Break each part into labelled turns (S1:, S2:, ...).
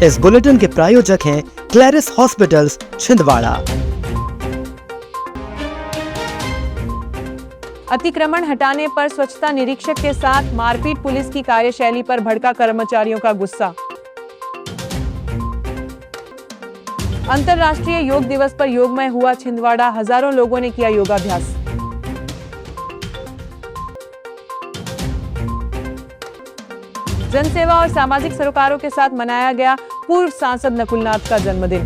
S1: इस बुलेटिन के प्रायोजक हैं क्लैरिस हॉस्पिटल्स छिंदवाड़ा।
S2: अतिक्रमण हटाने पर स्वच्छता निरीक्षक के साथ मारपीट, पुलिस की कार्यशैली पर भड़का कर्मचारियों का गुस्सा। अंतर्राष्ट्रीय योग दिवस पर योगमय हुआ छिंदवाड़ा, हजारों लोगों ने किया योगाभ्यास। जनसेवा और सामाजिक सरोकारों के साथ मनाया गया पूर्व सांसद नकुलनाथ का जन्मदिन।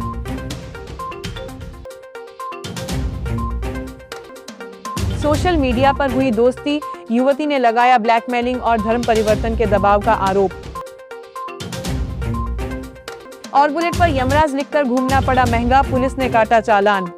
S2: सोशल मीडिया पर हुई दोस्ती, युवती ने लगाया ब्लैकमेलिंग और धर्म परिवर्तन के दबाव का आरोप। और बुलेट पर यमराज लिखकर घूमना पड़ा महंगा, पुलिस ने काटा चालान।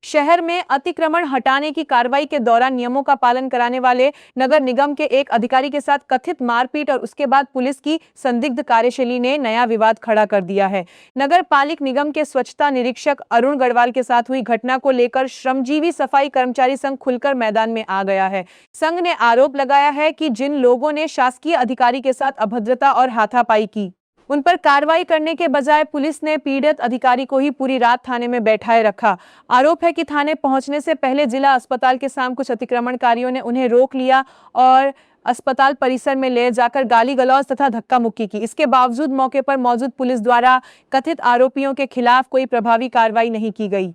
S2: शहर में अतिक्रमण हटाने की कार्रवाई के दौरान नियमों का पालन कराने वाले नगर निगम के एक अधिकारी के साथ कथित मारपीट और उसके बाद पुलिस की संदिग्ध कार्यशैली ने नया विवाद खड़ा कर दिया है। नगर पालिक निगम के स्वच्छता निरीक्षक अरुण गढ़वाल के साथ हुई घटना को लेकर श्रमजीवी सफाई कर्मचारी संघ खुलकर मैदान में आ गया है। संघ ने आरोप लगाया है कि जिन लोगों ने शासकीय अधिकारी के साथ अभद्रता और हाथापाई की, उन पर कार्रवाई करने के बजाय पुलिस ने पीड़ित अधिकारी को ही पूरी रात थाने में बैठाए रखा। आरोप है कि थाने पहुंचने से पहले जिला अस्पताल के सामने कुछ अतिक्रमणकारियों ने उन्हें रोक लिया और अस्पताल परिसर में ले जाकर गाली गलौज तथा धक्का मुक्की की। इसके बावजूद मौके पर मौजूद पुलिस द्वारा कथित आरोपियों के खिलाफ कोई प्रभावी कार्रवाई नहीं की गई।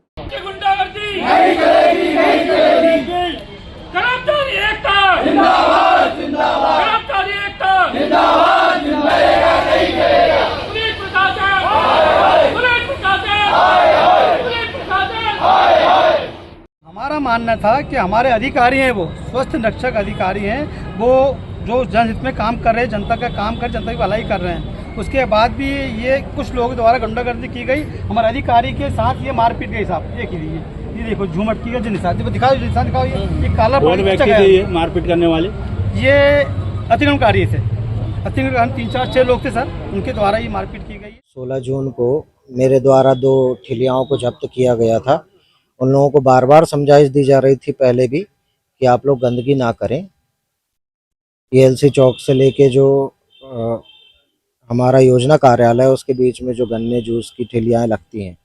S3: हमारा मानना था कि हमारे अधिकारी हैं, वो स्वास्थ्य रक्षक अधिकारी हैं, वो जो जनहित में काम कर रहे हैं, जनता का काम कर, जनता की भलाई कर रहे हैं। उसके बाद भी ये कुछ लोगों द्वारा गुंडागर्दी की गई, हमारे अधिकारी के साथ ये मारपीट गई साहब। ये देखो झूमट की गई, जो निशान दिखाओ, ये काला
S4: ये मारपीट करने वाले
S3: ये अतिक्रमणकारी थे। अतिक्रमण 3-4-6 लोग थे सर, उनके द्वारा ये मारपीट की गई।
S5: 16 जून को मेरे द्वारा 2 ठेलियाओं को जब्त किया गया था। उन लोगों को बार बार समझाइश दी जा रही थी पहले भी कि आप लोग गंदगी ना करें। ELC चौक से लेके जो हमारा योजना कार्यालय है उसके बीच में जो गन्ने जूस की ठेलियाँ लगती हैं,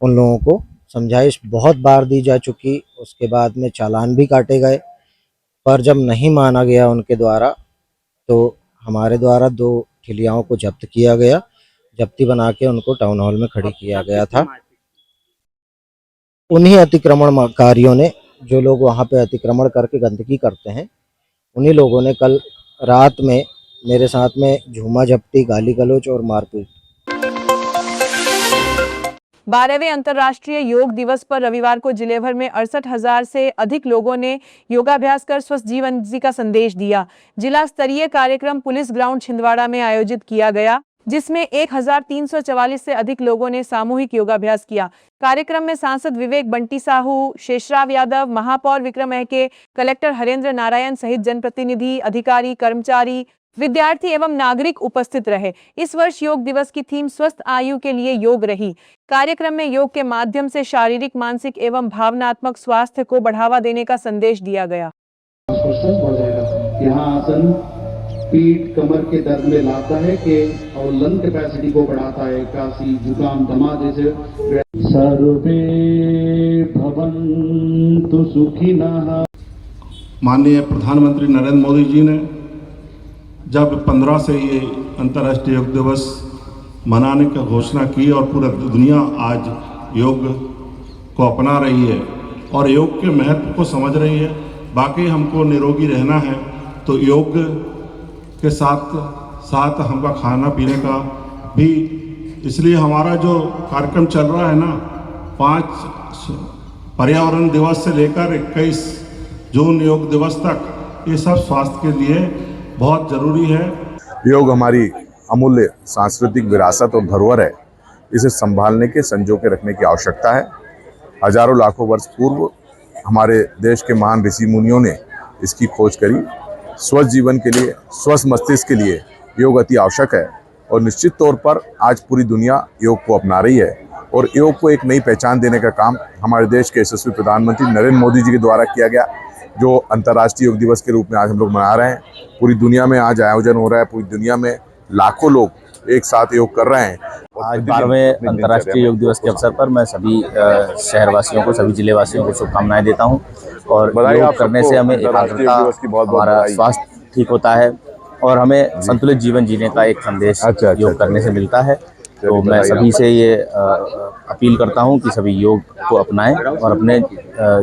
S5: उन लोगों को समझाइश बहुत बार दी जा चुकी। उसके बाद में चालान भी काटे गए, पर जब नहीं माना गया उनके द्वारा तो हमारे द्वारा 2 ठेलियाओं को जब्त किया गया। जब्ती बना के उनको टाउन हॉल में खड़ी किया गया था। उन्हीं अतिक्रमणकारियों ने, जो लोग वहाँ पे अतिक्रमण करके गंदगी करते हैं, उन्हीं लोगों ने कल रात में मेरे साथ में झूमा झपटी, गाली गलौज और मारपीट।
S2: 12वें अंतर्राष्ट्रीय योग दिवस पर रविवार को जिले भर में 68,000 से अधिक लोगों ने योगाभ्यास कर स्वस्थ जीवन जी का संदेश दिया। जिला स्तरीय कार्यक्रम पुलिस ग्राउंड छिंदवाड़ा में आयोजित किया गया, जिसमें 1344 से अधिक लोगों ने सामूहिक योगाभ्यास किया। कार्यक्रम में सांसद विवेक बंटी साहू, शेषराव यादव, महापौर विक्रम महके, कलेक्टर हरेंद्र नारायण सहित जनप्रतिनिधि, अधिकारी, कर्मचारी, विद्यार्थी एवं नागरिक उपस्थित रहे। इस वर्ष योग दिवस की थीम स्वस्थ आयु के लिए योग रही। कार्यक्रम में योग के माध्यम से शारीरिक, मानसिक एवं भावनात्मक स्वास्थ्य को बढ़ावा देने का संदेश दिया गया।
S6: यहाँ आसन पीठ कमर के दर्द में लाभदायक है और लंग कैपेसिटी को बढ़ाता है। काशी, जुकाम, दमा जैसे। सर्वे भवन्तु सुखिनः।
S7: माननीय प्रधानमंत्री नरेंद्र मोदी जी ने जब 15 से ये अंतर्राष्ट्रीय योग दिवस मनाने की घोषणा की और पूरा दुनिया आज योग को अपना रही है और योग के महत्व को समझ रही है। बाकी हमको निरोगी रहना है तो योग के साथ साथ हमका खाना पीने का भी, इसलिए हमारा जो कार्यक्रम चल रहा है ना, 5 पर्यावरण दिवस से लेकर 21 जून योग दिवस तक, ये सब स्वास्थ्य के लिए बहुत ज़रूरी है।
S8: योग हमारी अमूल्य सांस्कृतिक विरासत और धरोहर है। इसे संभालने के, संजो के रखने की आवश्यकता है। हजारों लाखों वर्ष पूर्व हमारे देश के महान ऋषि मुनियों ने इसकी खोज करी। स्वस्थ जीवन के लिए, स्वस्थ मस्तिष्क के लिए योग अति आवश्यक है और निश्चित तौर पर आज पूरी दुनिया योग को अपना रही है और योग को एक नई पहचान देने का काम हमारे देश के यशस्वी प्रधानमंत्री नरेंद्र मोदी जी के द्वारा किया गया। जो अंतर्राष्ट्रीय योग दिवस के रूप में आज हम लोग मना रहे हैं। पूरी दुनिया में आज आयोजन हो रहा है, पूरी दुनिया में लाखों लोग एक साथ योग कर रहे हैं।
S9: आज 12वें अंतर्राष्ट्रीय योग दिवस के अवसर पर मैं सभी शहरवासियों को, सभी जिलेवासियों को शुभकामनाएं देता हूं। और योग करने से हमें एकाग्रता, हमारा स्वास्थ्य ठीक होता है और हमें संतुलित जीवन जीने का एक संदेश योग करने से मिलता है। तो मैं सभी से ये अपील करता हूं कि सभी योग को अपनाएं और अपने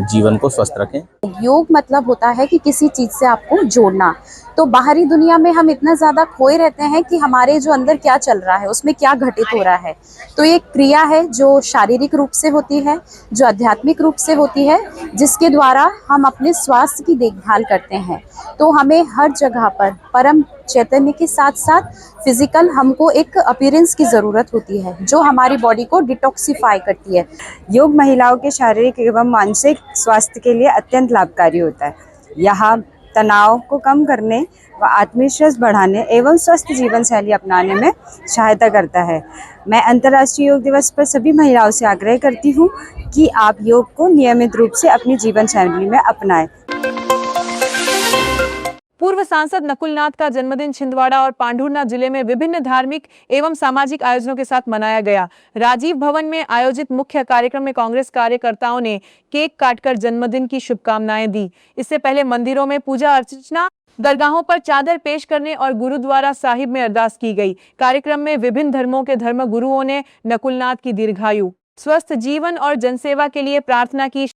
S9: जीवन को स्वस्थ रखें।
S10: योग मतलब होता है कि किसी चीज़ से आपको जोड़ना। तो बाहरी दुनिया में हम इतना ज़्यादा खोए रहते हैं कि हमारे जो अंदर क्या चल रहा है, उसमें क्या घटित हो रहा है। तो ये क्रिया है जो शारीरिक रूप से होती है, जो आध्यात्मिक रूप से होती है, जिसके द्वारा हम अपने स्वास्थ्य की देखभाल करते हैं। तो हमें हर जगह पर परम चैतन्य के साथ साथ फिजिकल हमको एक अपीयरेंस की ज़रूरत होती है, जो हमारी बॉडी को डिटॉक्सिफाई करती है।
S11: योग महिलाओं के शारीरिक एवं मानसिक स्वास्थ्य के लिए अत्यंत लाभकारी होता है। यहाँ तनाव को कम करने व आत्मविश्वास बढ़ाने एवं स्वस्थ जीवन शैली अपनाने में सहायता करता है। मैं अंतर्राष्ट्रीय योग दिवस पर सभी महिलाओं से आग्रह करती हूँ कि आप योग को नियमित रूप से अपनी जीवन शैली में अपनाएं।
S2: पूर्व सांसद नकुल नाथ का जन्मदिन छिंदवाड़ा और पांढुर्णा जिले में विभिन्न धार्मिक एवं सामाजिक आयोजनों के साथ मनाया गया। राजीव भवन में आयोजित मुख्य कार्यक्रम में कांग्रेस कार्यकर्ताओं ने केक काटकर जन्मदिन की शुभकामनाएं दी। इससे पहले मंदिरों में पूजा अर्चना, दरगाहों पर चादर पेश करने और गुरुद्वारा साहिब में अरदास की गई। कार्यक्रम में विभिन्न धर्मों के धर्म गुरुओं ने नकुल नाथ की दीर्घायु, स्वस्थ जीवन और जनसेवा के लिए प्रार्थना की।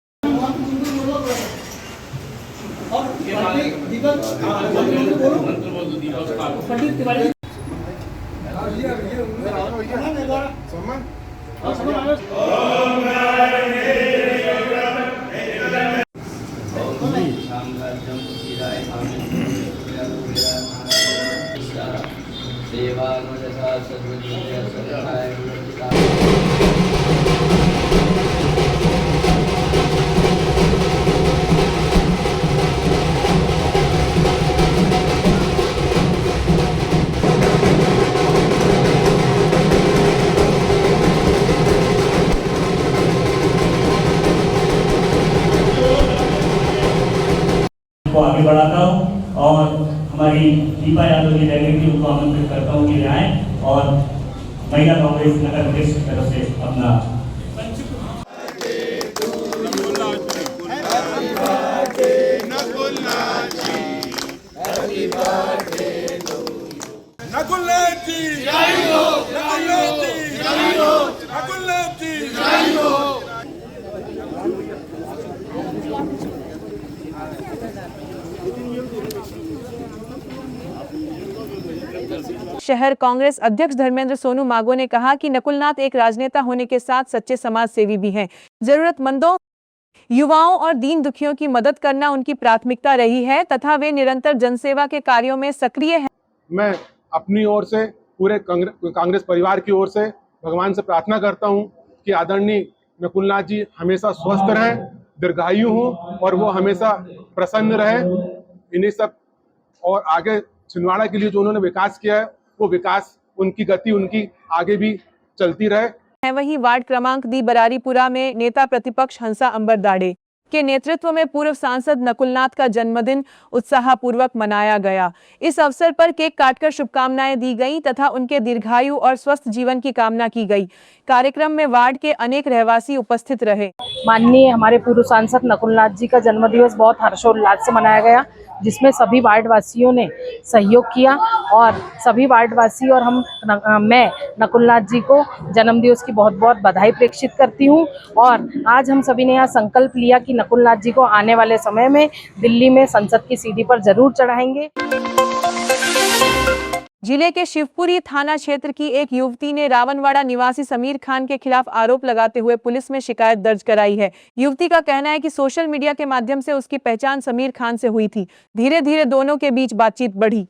S4: को आगे बढ़ाता हूँ और हमारी दीपा यादव की रैली की उनको आमंत्रित करता हूँ कि वे आए और महिला कांग्रेस नगर प्रदेश की तरफ से अपना
S2: शहर कांग्रेस अध्यक्ष धर्मेंद्र सोनू मागो ने कहा कि नकुल नाथ एक राजनेता होने के साथ सच्चे समाज सेवी भी हैं। जरूरतमंदों, युवाओं और दीन दुखियों की मदद करना उनकी प्राथमिकता रही है तथा वे निरंतर जनसेवा के कार्यों में सक्रिय हैं।
S12: मैं अपनी ओर से, पूरे कांग्रेस परिवार की ओर से भगवान से प्रार्थना करता हूं कि आदरणीय नकुल नाथ जी हमेशा स्वस्थ रहें, दीर्घायु हों और वो हमेशा प्रसन्न रहे। इन्हीं सब और आगे छिंदवाड़ा के लिए जो उन्होंने विकास किया है, वो विकास, उनकी गति उनकी आगे भी चलती रहे।
S2: वहीं वार्ड क्रमांक दी बरारीपुरा में नेता प्रतिपक्ष हंसा अंबर दाड़े के नेतृत्व में पूर्व सांसद नकुल नाथ का जन्मदिन उत्साहपूर्वक मनाया गया। इस अवसर पर केक काटकर शुभकामनाएं दी गईं तथा उनके दीर्घायु और स्वस्थ जीवन की कामना की गई। कार्यक्रम में वार्ड के अनेक रहवासी उपस्थित रहे।
S11: माननीय हमारे पूर्व सांसद नकुल नाथ जी का जन्मदिवस बहुत हर्षोल्लास से मनाया गया, जिसमें सभी वार्ड वासियों ने सहयोग किया और सभी वार्ड वासी और मैं नकुल नाथ जी को जन्मदिवस की बहुत बहुत बधाई प्रेषित करती हूं। और आज हम सभी ने यहाँ संकल्प लिया कि नकुल नाथ जी को आने वाले समय में दिल्ली में संसद की सीढ़ी पर जरूर चढ़ाएंगे।
S2: जिले के शिवपुरी थाना क्षेत्र की एक युवती ने रावणवाड़ा निवासी समीर खान के खिलाफ आरोप लगाते हुए पुलिस में शिकायत दर्ज कराई है। युवती का कहना है कि सोशल मीडिया के माध्यम से उसकी पहचान समीर खान से हुई थी। धीरे धीरे दोनों के बीच बातचीत बढ़ी,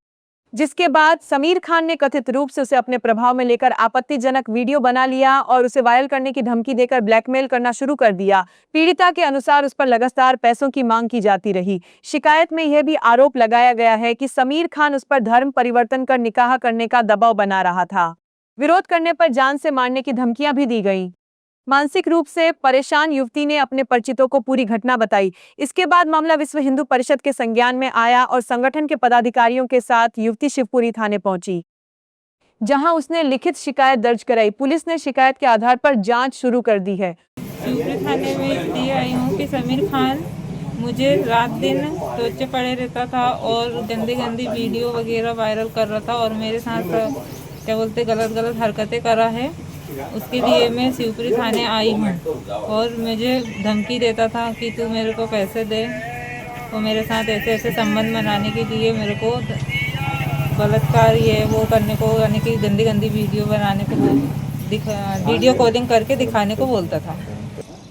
S2: जिसके बाद समीर खान ने कथित रूप से उसे अपने प्रभाव में लेकर आपत्तिजनक वीडियो बना लिया और उसे वायरल करने की धमकी देकर ब्लैकमेल करना शुरू कर दिया। पीड़िता के अनुसार उस पर लगातार पैसों की मांग की जाती रही। शिकायत में यह भी आरोप लगाया गया है कि समीर खान उस पर धर्म परिवर्तन कर निकाह करने का दबाव बना रहा था। विरोध करने पर जान से मारने की धमकियां भी दी गई। मानसिक रूप से परेशान युवती ने अपने परिचितों को पूरी घटना बताई। इसके बाद मामला विश्व हिंदू परिषद के संज्ञान में आया और संगठन के पदाधिकारियों के साथ युवती शिवपुरी थाने पहुंची, जहां उसने लिखित शिकायत दर्ज कराई। पुलिस ने शिकायत के आधार पर जांच शुरू कर दी है।
S13: शिवपुरी थाने में इसलिए आई हूँ कि समीर खान मुझे रात दिन टोचे पड़े रहता था और गंदी गंदी वीडियो वगैरह वायरल कर रहा था और मेरे साथ क्या बोलते गलत हरकतें करा है। उसके लिए मैं शिवपुरी थाने आई हूँ और मुझे धमकी देता था कि तू मेरे को पैसे दे और मेरे साथ ऐसे संबंध बनाने के लिए मेरे को बलात्कार ये वो करने को, यानी कि गंदी वीडियो बनाने को, वो वीडियो कॉलिंग करके दिखाने को बोलता था।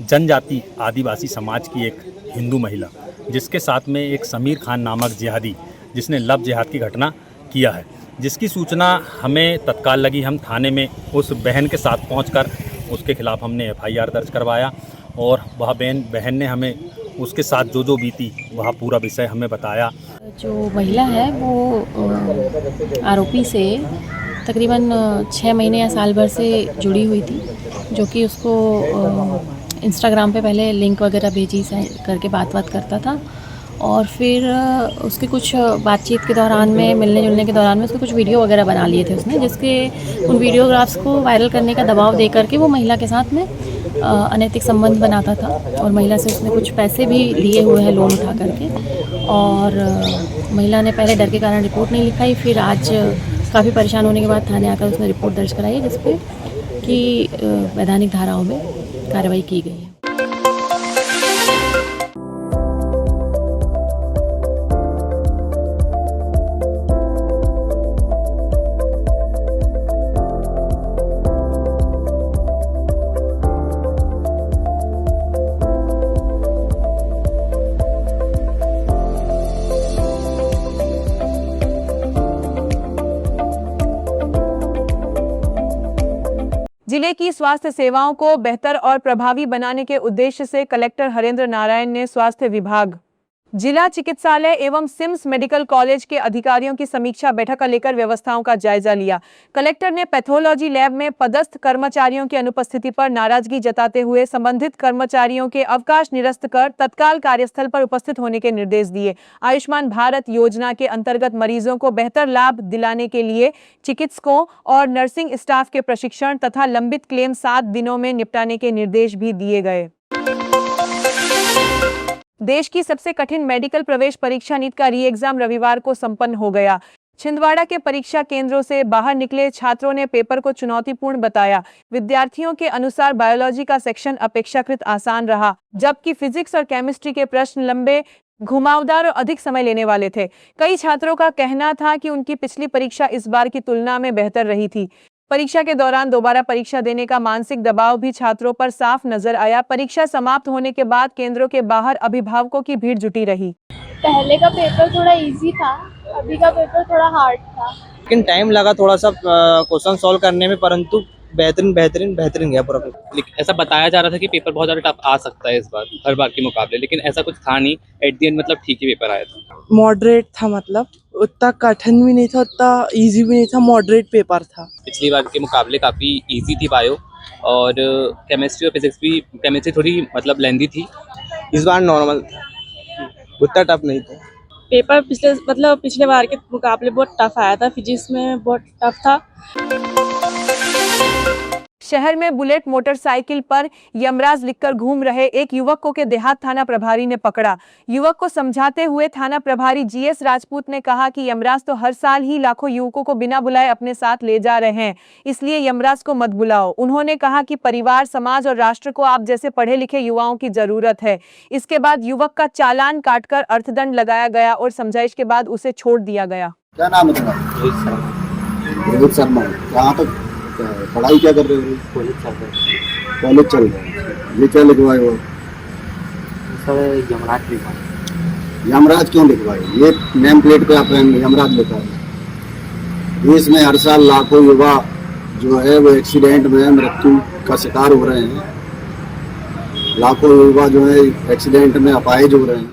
S14: जनजाति आदिवासी समाज की एक हिंदू महिला जिसके साथ में एक समीर खान नामक जिहादी जिसने लव जिहाद की घटना किया है, जिसकी सूचना हमें तत्काल लगी। हम थाने में उस बहन के साथ पहुंचकर उसके खिलाफ हमने FIR दर्ज करवाया और वह बहन ने हमें उसके साथ जो बीती वह पूरा विषय हमें बताया।
S11: जो महिला है वो आरोपी से तकरीबन 6 महीने या साल भर से जुड़ी हुई थी, जो कि उसको इंस्टाग्राम पे पहले लिंक वगैरह भेजी करके बात करता था और फिर उसके कुछ बातचीत के दौरान में, मिलने जुलने के दौरान में उसके कुछ वीडियो वगैरह बना लिए थे उसने, जिसके उन वीडियोग्राफ्स को वायरल करने का दबाव दे करके वो महिला के साथ में अनैतिक संबंध बनाता था और महिला से उसने कुछ पैसे भी लिए हुए हैं लोन उठा करके। और महिला ने पहले डर के कारण रिपोर्ट नहीं लिखाई, फिर आज काफ़ी परेशान होने के बाद थाने आकर उसने रिपोर्ट दर्ज कराई है, जिसपे कि वैधानिक धाराओं में कार्रवाई की गई है।
S2: जिले की स्वास्थ्य सेवाओं को बेहतर और प्रभावी बनाने के उद्देश्य से कलेक्टर हरेंद्र नारायण ने स्वास्थ्य विभाग, जिला चिकित्सालय एवं सिम्स मेडिकल कॉलेज के अधिकारियों की समीक्षा बैठक लेकर व्यवस्थाओं का जायजा लिया। कलेक्टर ने पैथोलॉजी लैब में पदस्थ कर्मचारियों की अनुपस्थिति पर नाराजगी जताते हुए संबंधित कर्मचारियों के अवकाश निरस्त कर तत्काल कार्यस्थल पर उपस्थित होने के निर्देश दिए। आयुष्मान भारत योजना के अंतर्गत मरीजों को बेहतर लाभ दिलाने के लिए चिकित्सकों और नर्सिंग स्टाफ के प्रशिक्षण तथा लंबित क्लेम 7 दिनों में निपटाने के निर्देश भी दिए गए। देश की सबसे कठिन मेडिकल प्रवेश परीक्षा नीट का री एग्जाम रविवार को संपन्न हो गया। छिंदवाड़ा के परीक्षा केंद्रों से बाहर निकले छात्रों ने पेपर को चुनौतीपूर्ण बताया। विद्यार्थियों के अनुसार बायोलॉजी का सेक्शन अपेक्षाकृत आसान रहा, जबकि फिजिक्स और केमिस्ट्री के प्रश्न लंबे, घुमावदार और अधिक समय लेने वाले थे। कई छात्रों का कहना था कि उनकी पिछली परीक्षा इस बार की तुलना में बेहतर रही थी। परीक्षा के दौरान दोबारा परीक्षा देने का मानसिक दबाव भी छात्रों पर साफ नजर आया। परीक्षा समाप्त होने के बाद केंद्रों के बाहर अभिभावकों की भीड़ जुटी रही।
S15: पहले का पेपर थोड़ा इजी था, अभी का पेपर थोड़ा हार्ड था,
S16: लेकिन टाइम लगा थोड़ा सा क्वेश्चन सॉल्व करने में, परंतु बेहतरीन गया पूरा।
S17: ऐसा बताया जा रहा था कि पेपर बहुत ज़्यादा टफ आ सकता है इस बार हर बार के मुकाबले, लेकिन ऐसा कुछ था नहीं। एट द एंड मतलब ठीक ही पेपर आया था।
S18: मॉडरेट था, मतलब उतना कठिन भी नहीं था, उतना इजी भी नहीं था, मॉडरेट पेपर था।
S17: पिछली बार के मुकाबले काफ़ी इजी थी बायो, और केमिस्ट्री और फिजिक्स भी, केमिस्ट्री थोड़ी मतलब लेंदी थी।
S16: इस बार नॉर्मल, उतना टफ नहीं था
S15: पेपर। पिछले बार के मुकाबले बहुत टफ आया था, फिजिक्स में बहुत टफ था।
S2: शहर में बुलेट मोटरसाइकिल पर यमराज लिखकर घूम रहे एक युवक को के देहात थाना प्रभारी ने पकड़ा। युवक को समझाते हुए थाना प्रभारी GS राजपूत ने कहा कि यमराज तो हर साल ही लाखों युवकों को बिना बुलाए अपने साथ ले जा रहे हैं, इसलिए यमराज को मत बुलाओ। उन्होंने कहा कि परिवार, समाज और राष्ट्र को आप जैसे पढ़े लिखे युवाओं की जरूरत है। इसके बाद युवक का चालान काटकर अर्थदंड लगाया गया और समझाइश के बाद उसे छोड़ दिया गया।
S6: क्या नाम है तुम्हारा? रोहित शर्मा। कहाँ तक पढ़ाई क्या कर रहे हो? कॉलेज चल रहा है। ये क्या लिखवाए हो?
S16: सर यमराज लिखवाए।
S6: यमराज क्यों लिखवाए? ये नेम प्लेट पे आप यमराज लिखा है। देश में हर साल लाखों युवा जो है वो एक्सीडेंट में मृत्यु का शिकार हो रहे हैं। लाखों युवा जो है एक्सीडेंट में अपाहिज हो रहे हैं।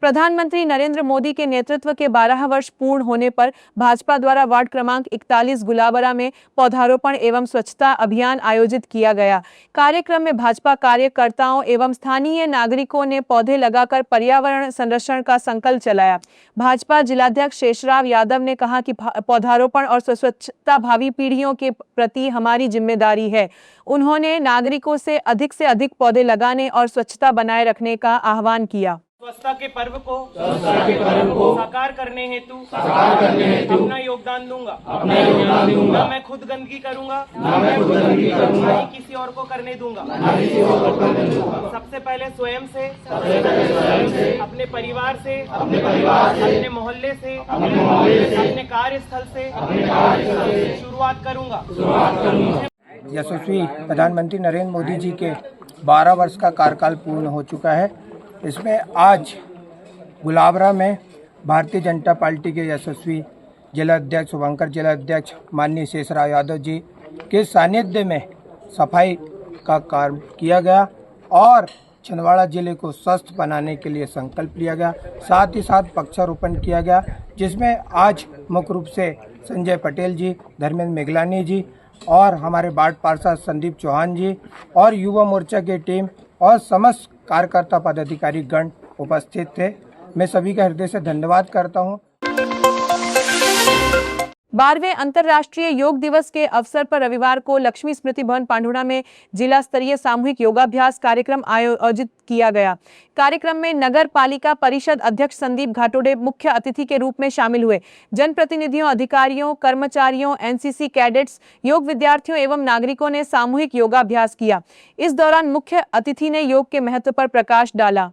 S2: प्रधानमंत्री नरेंद्र मोदी के नेतृत्व के 12 वर्ष पूर्ण होने पर भाजपा द्वारा वार्ड क्रमांक 41 गुलाबरा में पौधारोपण एवं स्वच्छता अभियान आयोजित किया गया। कार्यक्रम में भाजपा कार्यकर्ताओं एवं स्थानीय नागरिकों ने पौधे लगाकर पर्यावरण संरक्षण का संकल्प चलाया। भाजपा जिलाध्यक्ष शेषराव यादव ने कहा कि पौधारोपण और स्वच्छता भावी पीढ़ियों के प्रति हमारी जिम्मेदारी है। उन्होंने नागरिकों से अधिक पौधे लगाने और स्वच्छता बनाए रखने का आह्वान किया।
S19: स्वच्छता के पर्व को साकार करने हेतु अपना योगदान दूंगा। ना मैं खुद गंदगी करूंगा, ना ही किसी और को करने दूंगा। सबसे पहले स्वयं से, अपने परिवार से, अपने मोहल्ले से, अपने कार्यस्थल से शुरुआत करूंगा।
S20: यशस्वी प्रधानमंत्री नरेंद्र मोदी जी के 12 वर्ष का कार्यकाल पूर्ण हो चुका है। इसमें आज गुलाबरा में भारतीय जनता पार्टी के यशस्वी जिलाध्यक्ष शुभंकर जिलाध्यक्ष माननीय शेषराव यादव जी के सानिध्य में सफाई का कार्य किया गया और छिंदवाड़ा जिले को स्वस्थ बनाने के लिए संकल्प लिया गया। साथ ही साथ वृक्षारोपण किया गया, जिसमें आज मुख्य रूप से संजय पटेल जी, धर्मेंद्र मेघलानी जी और हमारे वार्ड पार्षद संदीप चौहान जी और युवा मोर्चा की टीम और समस्त कार्यकर्ता पदाधिकारी गण उपस्थित थे। मैं सभी का हृदय से धन्यवाद करता हूं।
S2: 12वें अंतर्राष्ट्रीय योग दिवस के अवसर पर रविवार को लक्ष्मी स्मृति भवन पांढुर्णा में जिला स्तरीय सामूहिक योगाभ्यास कार्यक्रम आयोजित किया गया। कार्यक्रम में नगर पालिका परिषद अध्यक्ष संदीप घाटोड़े मुख्य अतिथि के रूप में शामिल हुए। जनप्रतिनिधियों, अधिकारियों, कर्मचारियों, एनसीसी कैडेट्स, योग विद्यार्थियों एवं नागरिकों ने सामूहिक योगाभ्यास किया। इस दौरान मुख्य अतिथि ने योग के महत्व पर प्रकाश डाला।